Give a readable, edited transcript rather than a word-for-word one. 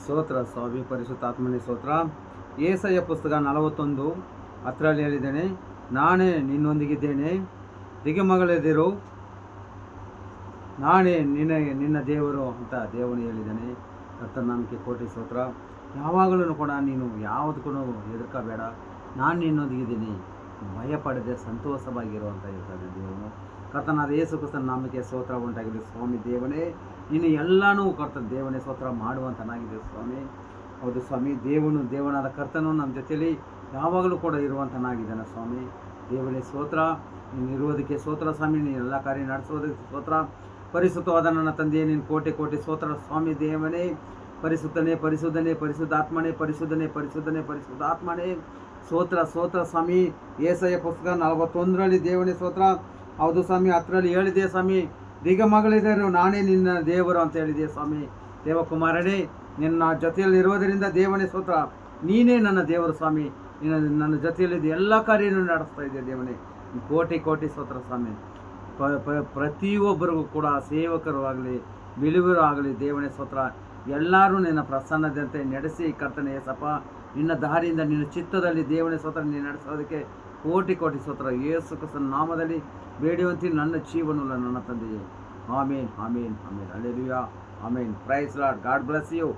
ಸ್ತೋತ್ರ ಸ್ವಾಮಿ ಪರಿಶುದ್ಧಾತ್ಮನೇ ಸ್ತೋತ್ರ. ಏಸಾಯ ಪುಸ್ತಕ 41 ಹತ್ತರಲ್ಲಿ ಹೇಳಿದ್ದೇನೆ, ನಾನೇ ನಿನ್ನೊಂದಿಗಿದ್ದೇನೆ, ದಿಗಮಗಳೆದಿರು, ನಾನೇ ನಿನ್ನ ದೇವರು ಅಂತ ದೇವನು ಹೇಳಿದ್ದಾನೆ. ಕರ್ತನ ನಾಮಕ್ಕೆ ಕೋಟಿ ಸ್ತೋತ್ರ. ಯಾವಾಗಲೂ ಕೂಡ ನೀನು ಯಾವುದಕ್ಕೂ ಹೆದರ್ಕೋಬೇಡ, ನಾನು ನಿನ್ನೊಂದಿಗಿದ್ದೀನಿ, ಭಯಪಡದೆ ಸಂತೋಷವಾಗಿರು ಅಂತ ಹೇಳ್ತಾನೆ ದೇವನು. ಕರ್ತನಾದ ಯೇಸು ಕ್ರಿಸ್ತನ ನಾಮಕ್ಕೆ ಸ್ತೋತ್ರ ಉಂಟಾಗಿದೆ. ಸ್ವಾಮಿ ದೇವನೇ, ನೀನು ಎಲ್ಲನೂ ಕರ್ತನ ದೇವನೇ ಸ್ತೋತ್ರ ಮಾಡುವಂತನಾಗಿದೆ ಸ್ವಾಮಿ. ಹೌದು ಸ್ವಾಮಿ, ದೇವನಾದ ಕರ್ತನು ನಮ್ಮ ಜೊತೆಯಲ್ಲಿ ಯಾವಾಗಲೂ ಕೂಡ ಇರುವಂತನಾಗಿದ್ದಾನೆ ಸ್ವಾಮಿ. ದೇವನೇ ಸ್ತೋತ್ರ, ನೀನು ಇರುವುದಕ್ಕೆ ಸ್ತೋತ್ರ ಸ್ವಾಮಿ. ನೀನು ಎಲ್ಲ ಕಾರ್ಯ ನಡೆಸೋದಕ್ಕೆ ಸ್ತೋತ್ರ. ಪರಿಶುದ್ಧವಾದ ನನ್ನ ತಂದೆಯೇ, ನೀನು ಕೋಟಿ ಕೋಟಿ ಸ್ತೋತ್ರ ಸ್ವಾಮಿ. ದೇವನೇ ಪರಿಶುದ್ಧನೇ, ಪರಿಶುದ್ಧನೇ, ಪರಿಶುದ್ಧಾತ್ಮನೇ, ಪರಿಶುದ್ಧನೇ, ಪರಿಶುದ್ಧನೇ, ಪರಿಶುದ್ಧಾತ್ಮನೇ, ಸ್ತೋತ್ರ ಸ್ತೋತ್ರ ಸ್ವಾಮಿ. ಏಸಾಯ ಪುಸ್ತಕ 41ರಲ್ಲಿ ದೇವನೇ ಸ್ತೋತ್ರ. ಹೌದು ಸ್ವಾಮಿ, 10ರಲ್ಲಿ ಹೇಳಿದೆ ಸ್ವಾಮಿ, ದಿಗಮಗಳಿದ್ದರು, ನಾನೇ ನಿನ್ನ ದೇವರು ಅಂತ ಹೇಳಿದೆ ಸ್ವಾಮಿ. ದೇವಕುಮಾರನೇ, ನಿನ್ನ ಜೊತೆಯಲ್ಲಿ ಇರುವುದರಿಂದ ದೇವನೇ ಸ್ತೋತ್ರ. ನೀನೇ ನನ್ನ ದೇವರು ಸ್ವಾಮಿ. ನನ್ನ ಜೊತೆಯಲ್ಲಿದ್ದು ಎಲ್ಲ ಕಾರ್ಯನೂ ನಡೆಸ್ತಾ ಇದ್ದೆ ದೇವನೇ. ಕೋಟಿ ಕೋಟಿ ಸ್ತೋತ್ರ ಸ್ವಾಮಿ. ಪ್ರತಿಯೊಬ್ಬರಿಗೂ ಕೂಡ ಸೇವಕರು ಆಗಲಿ, ಬಿಳುವರು ಆಗಲಿ, ದೇವನೇ ಸ್ತೋತ್ರ, ಎಲ್ಲರೂ ನಿನ್ನ ಪ್ರಸನ್ನದಂತೆ ನಡೆಸಿ ಕರ್ತನೆ ಯೇಸಪ್ಪ, ನಿನ್ನ ದಾರಿಯಿಂದ ನಿನ್ನ ಚಿತ್ತದಲ್ಲಿ ದೇವನೇ ಸ್ತೋತ್ರ ನೀನು ನಡೆಸೋದಕ್ಕೆ ಕೋಟಿ ಕೋಟಿ ಸ್ತೋತ್ರ. ಯೇಸು ಕ್ರಿಸ್ತನ ನಾಮದಲ್ಲಿ ಬೇಡುವಂತೆ ನನ್ನ ಜೀವನಲ್ಲ ನನ್ನ ತಂದೆಯೇ. Amen, amen, amen. Hallelujah, amen. Praise Lord. God bless you.